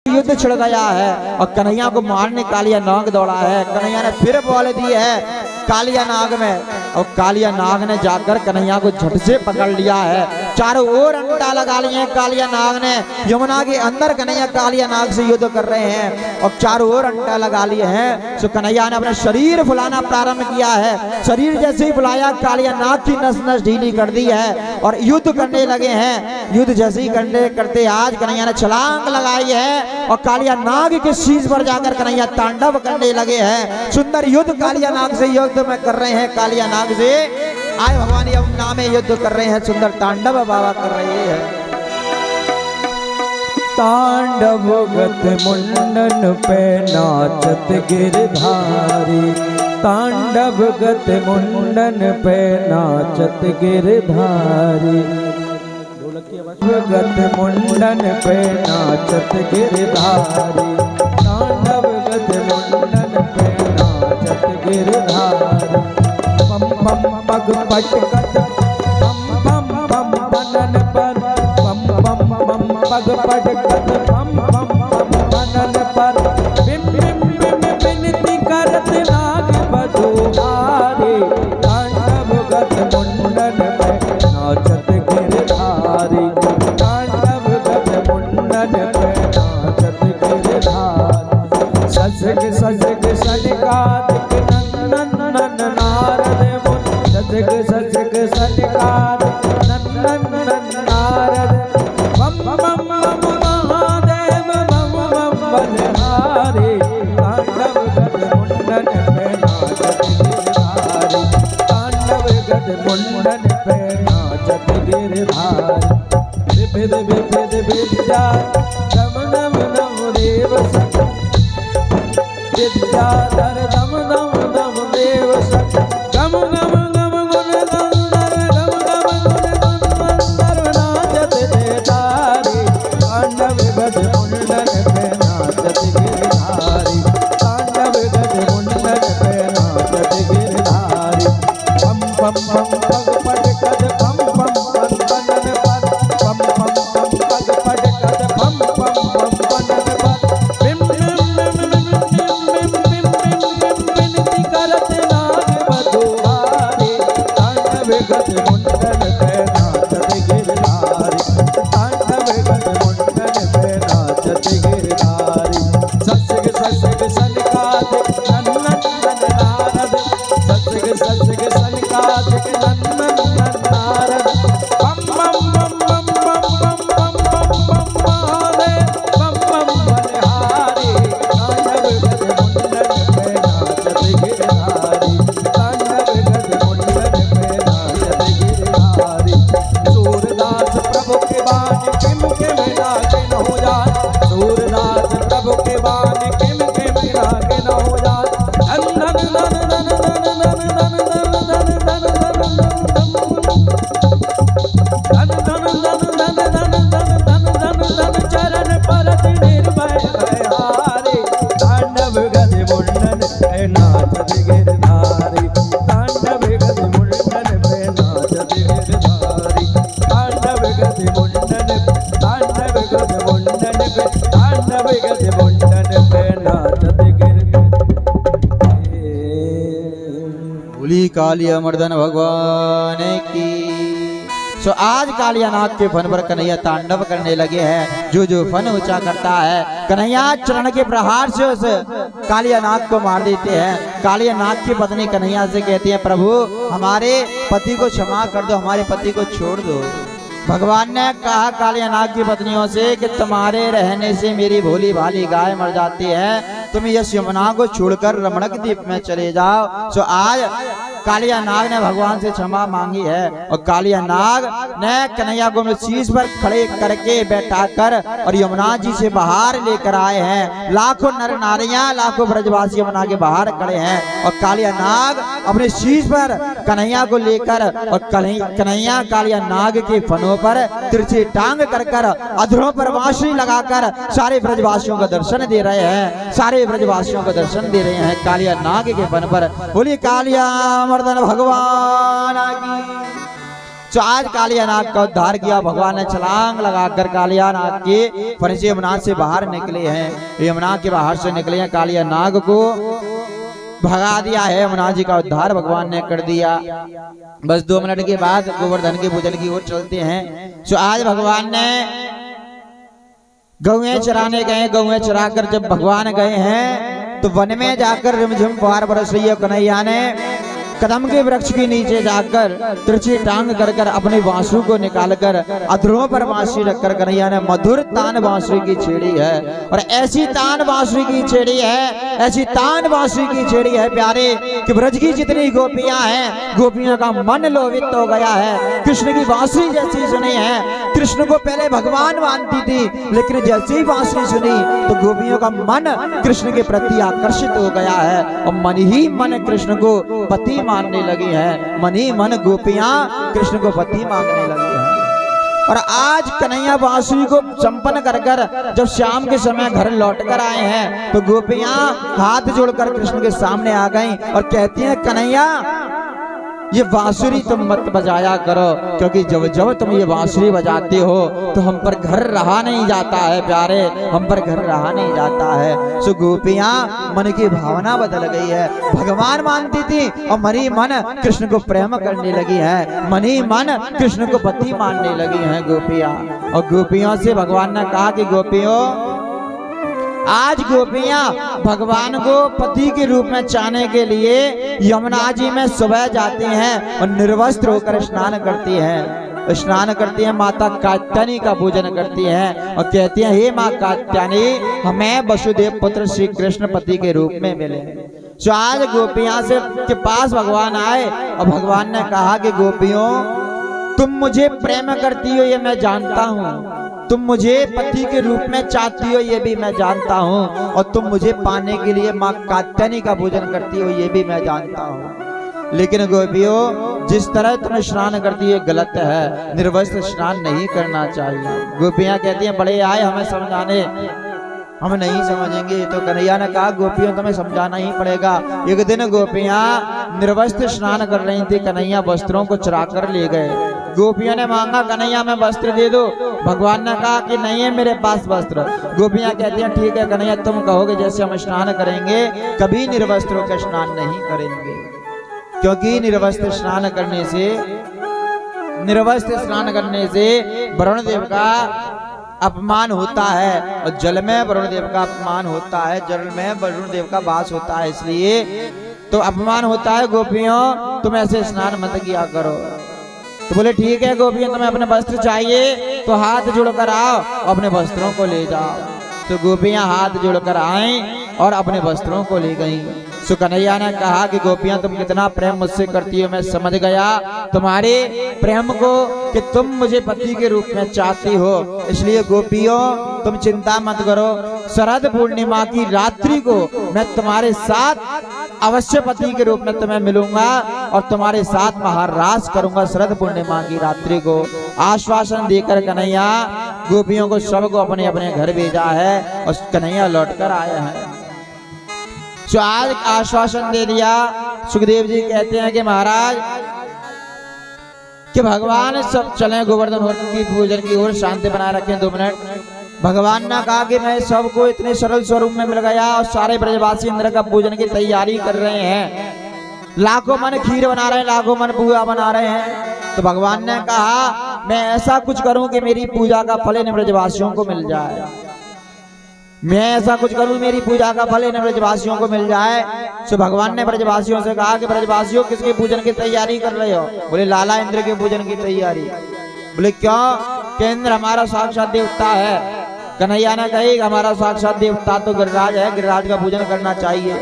युद्ध छिड़ गया है और कन्हैया को मारने कालिया नाग दौड़ा है। कन्हैया ने फिर बोल दी है कालिया नाग में, और कालिया नाग ने जाकर कन्हैया को झट से पकड़ लिया है। चारों ओर अंटा लगा लिए कालिया नाग ने। यमुना के अंदर कन्हैया कालिया नाग से युद्ध कर रहे हैं और चारों ओर अंटा लगा लिए हैं। सो कन्हैया ने अपना शरीर फुलाना प्रारंभ किया है। शरीर जैसे ही फुलाया कालिया नाग की नस नस ढीली कर दी है और युद्ध करने लगे हैं। युद्ध जैसे ही करने करते आज कन्हैया ने छलांग लगाई है और कालिया नाग के शीश पर जाकर कन्हैया तांडव करने लगे हैं। सुंदर युद्ध कालिया नाग से युद्ध में कर रहे हैं। कालिया नाग से आए भगवान यमुना में युद्ध कर रहे हैं। सुंदर तांडव बाबा कर रहे हैं। तांडव गत मुंडन पे नाचत गिरधारी, तांडव गत मुंडन पे नाचत गिरधारी, गत मुंडन पे नाचत गिरधारी, तांडव गत मुंडन पे नाचत गिरधारी। पम पम पग पटकत पम पम पम बनन पर, पम पम पम पग पटकत पम पम पम बनन पर, बिम बिम बिम बिनती करत नाग बधुहारी, तांडव गत मुंडन पे नाचत गिरधारी, तांडव गत मुंडन पे नाचत गिरधारी। सजग सजग सनकादिक नंदन नंदन नारद मुन, सजग सजग सनकादिक नंदन नंदन नारद, बम बम बम महादेव बम बम बलहारी, तांडव गत मुंडन पे नाचत गिरधारी, तांडव गत मुंडन पे नाचत गिरधारी। विविध विविध विद्या दम दम दम देव सख, विद्याधर दम दम दम देव सख, गम गम गम गुण गंधर, गम गम गुण गंधर नाचत देदारी, तांडव गत मुंडन पे नाचत गिरधारी, तांडव गत मुंडन पे नाचत गिरधारी। पम पम पम पग पटकत पम पम पम बनन पर, पम पम पम पग पटकत पम पम पम बनन पर, बिम बिम बिम बिम बिम बिम बिनती करत नाग बधुहारी, तांडव गत मुंडन पे नाचत गिरधारी, तांडव गत मुंडन पे नाचत गिरधारी। ससग ससग सनकादिक नंदन नंदन नारद, ससग ससग सनकादिक नंदन नंदन नारद, बम बम बम बम बम बम बम बम बम महादेव बम बम बलहारी, तांडव गत मुंडन पे नाचत गिरधारी, तांडव गत मुंडन पे नाचत गिरधारी। सूरदास प्रभु के बाण किम किम लागे न हो जात, सूरदास प्रभु के बाण किम किम लागे न हो जात, धन धन धन धन धन धन धन धन धन धन धन चरण परत निर्भय भयहारी, तांडव गत मुंडन पे नाचत गिरधारी, तांडव गत मुंडन पे नाचत गिरधारी, तांडव गत मुंडन पे, तांडव गत मुंडन पे, तांडव गत मुंडन पे नाचत गिरधारी। बोली कालिया मर्दन भगवान की। सो आज कालिया नाग के फन पर कन्हैया तांडव करने लगे हैं। जो जो फन ऊंचा करता है कन्हैया चरण के प्रहार से उस कालिया नाग को मार देते हैं। कालिया नाग की पत्नी कन्हैया से कहती है प्रभु हमारे पति को क्षमा कर दो, हमारे पति को छोड़ दो। भगवान ने कहा कालिया नाग की पत्नियों से कि तुम्हारे रहने से मेरी भोली भाली गाय मर जाती है, तुम यश यमुना को छोड़कर रमणक द्वीप में चले जाओ। सो आज कालिया नाग ने भगवान से क्षमा मांगी है और कालिया नाग ने कन्हैया को शीश पर खड़े करके बैठाकर और यमुना जी से बाहर लेकर आए हैं। लाखों नर नारियां, लाखों ब्रजवासी यमुना के बाहर खड़े हैं और कालिया नाग अपने शीश पर कन्हैया को लेकर और कन्हैया कालिया नाग के फनों पर तिरछी टांग कर अधरों पर बांसुरी लगाकर सारे ब्रजवासियों को दर्शन दे रहे हैं, सारे ब्रजवासियों को दर्शन दे रहे हैं कालिया नाग के फन पर। बोलिए कालिया मर्दन भगवान की। तो आज कालिया नाग का उद्धार किया भगवान ने। छलांग लगाकर कालिया नाग के फन से यमुना से बाहर निकले हैं। यमुना के बाहर से निकले हैं, कालिया नाग को भगा दिया है। यमुना जी का उद्धार भगवान ने कर दिया। बस 2 मिनट के बाद गोवर्धन के पूजन की ओर चलते हैं। तो आज भगवान ने गौएं चराने गए। गौएं चराकर जब भगवान गए हैं तो वन में जाकर रिमझिम फुहार बरस रही है। कन्हैया ने कदम के वृक्ष के नीचे जाकर तिरछी टांग कर कर अपने बांसुरी को निकालकर अधरों पर बांसुरी रखकर कन्हैया ने मधुर तान बांसुरी की छेड़ी है। और ऐसी तान बांसुरी की छेड़ी है, ऐसी तान बांसुरी की छेड़ी है प्यारे कि ब्रज की जितनी गोपियां हैं, गोपियों का मन लोभित हो गया है। कृष्ण की बांसुरी जैसी सुनी है, कृष्ण को पहले भगवान मानती थी, लेकिन जैसे ही बांसुरी सुनी तो गोपियों का मन कृष्ण के प्रति आकर्षित हो गया है और मन ही मन कृष्ण को पति मानने लगी है। मन ही मन गोपियां कृष्ण को पति मांगने लगी है। और आज कन्हैया बांसुरी को संपन्न कर कर जब शाम के समय घर लौट कर आए हैं तो गोपियां हाथ जोड़कर कृष्ण के सामने आ गईं और कहती हैं, कन्हैया ये बांसुरी तुम मत बजाया करो, क्योंकि जब जब तुम ये बांसुरी बजाते हो तो हम पर घर रहा नहीं जाता है प्यारे, हम पर घर रहा नहीं जाता है। सो गोपियां मन की भावना बदल गई है। भगवान मानती थी और मन ही मन कृष्ण को प्रेम करने लगी है, मन ही मन कृष्ण को पति मानने लगी है गोपियां। और गोपियों से भगवान ने कहा कि गोपियों, आज गोपियां भगवान को पति के रूप में चाहने के लिए यमुना जी में सुबह जाती हैं और निर्वस्त्र होकर स्नान करती हैं। स्नान करती हैं, माता कात्यायनी का पूजन करती हैं और कहती हैं, हे माँ कात्यायनी, हमें वसुदेव पुत्र श्री कृष्ण पति के रूप में मिले। सो आज गोपियां से के पास भगवान आए और भगवान ने कहा कि गोपियों, तुम मुझे प्रेम करती हो ये मैं जानता हूँ, तुम मुझे पति के रूप में चाहती हो ये भी मैं जानता हूँ, और तुम मुझे पाने के लिए माँ कात्यायनी का पूजन करती हो ये भी मैं जानता हूँ। लेकिन गोपियों, जिस तरह तुम स्नान करती है गलत है, निर्वस्त्र स्नान नहीं करना चाहिए। गोपियां कहती हैं, बड़े आए हमें समझाने, हम नहीं समझेंगे। तो कन्हैया ने कहा, गोपियों तुम्हें समझाना ही पड़ेगा। एक दिन गोपियां निर्वस्त्र स्नान कर रही थी, कन्हैया वस्त्रों को चुरा कर ले गए। गोपियों ने मांगा, कन्हैया में वस्त्र दे दो। भगवान ने कहा कि नहीं है मेरे पास वस्त्र। गोपियां कहती हैं, ठीक है कन्हैया, तुम कहोगे जैसे हम स्नान करेंगे, कभी निर्वस्त्रों का स्नान नहीं करेंगे, क्योंकि निर्वस्त्र स्नान करने से वरुण देव का अपमान होता है और जल में वरुण देव का अपमान होता है, जल में वरुण देव का वास होता है, इसलिए तो अपमान होता है। गोपियों, तुम ऐसे स्नान मत किया करो। तो बोले ठीक है गोपियों, तुम्हें अपने वस्त्र चाहिए तो हाथ जोड़कर आओ और अपने वस्त्रों को ले जाओ। तो गोपियां हाथ जोड़कर आईं और अपने वस्त्रों को ले गईं। सो कन्हैया ने कहा कि गोपियां, तुम कितना प्रेम मुझसे करती हो मैं समझ गया तुम्हारे प्रेम को, कि तुम मुझे पति के रूप में चाहती हो। इसलिए गोपियों, तुम चिंता मत करो, शरद पूर्णिमा की रात्रि को मैं तुम्हारे साथ अवश्य पति के रूप में तुम्हें मिलूंगा और तुम्हारे साथ महारास करूंगा शरद पूर्णिमा की रात्रि को। आश्वासन देकर कन्हैया गोपियों को सबको अपने अपने घर भेजा है और कन्हैया लौटकर आए हैं। जो आज आश्वासन दे दिया। सुखदेव जी कहते हैं कि महाराज कि भगवान सब चले गोवर्धन की पूजन की ओर, शांति बनाए रखें 2 मिनट। भगवान ने कहा कि मैं सबको इतने सरल स्वरूप में मिल गया और सारे ब्रजवासी इंद्र का पूजन की तैयारी कर रहे हैं, लाखों मन खीर बना रहे हैं, लाखों मन पुआ बना रहे हैं। तो भगवान ने कहा मैं ऐसा कुछ करूं कि मेरी पूजा का फल इन ब्रजवासियों को मिल जाए, मैं ऐसा कुछ करूं मेरी पूजा का फल इन ब्रजवासियों को मिल जाए। तो भगवान ने ब्रजवासियों से कहा कि ब्रजवासियों किसके पूजन की तैयारी कर रहे हो? बोले लाला इंद्र के पूजन की तैयारी। बोले क्यों? कि इंद्र हमारा साक्षात देवता है। कन्हैया ने कही हमारा साक्षात देवता तो गिरिराज है, गिरिराज का पूजन करना चाहिए।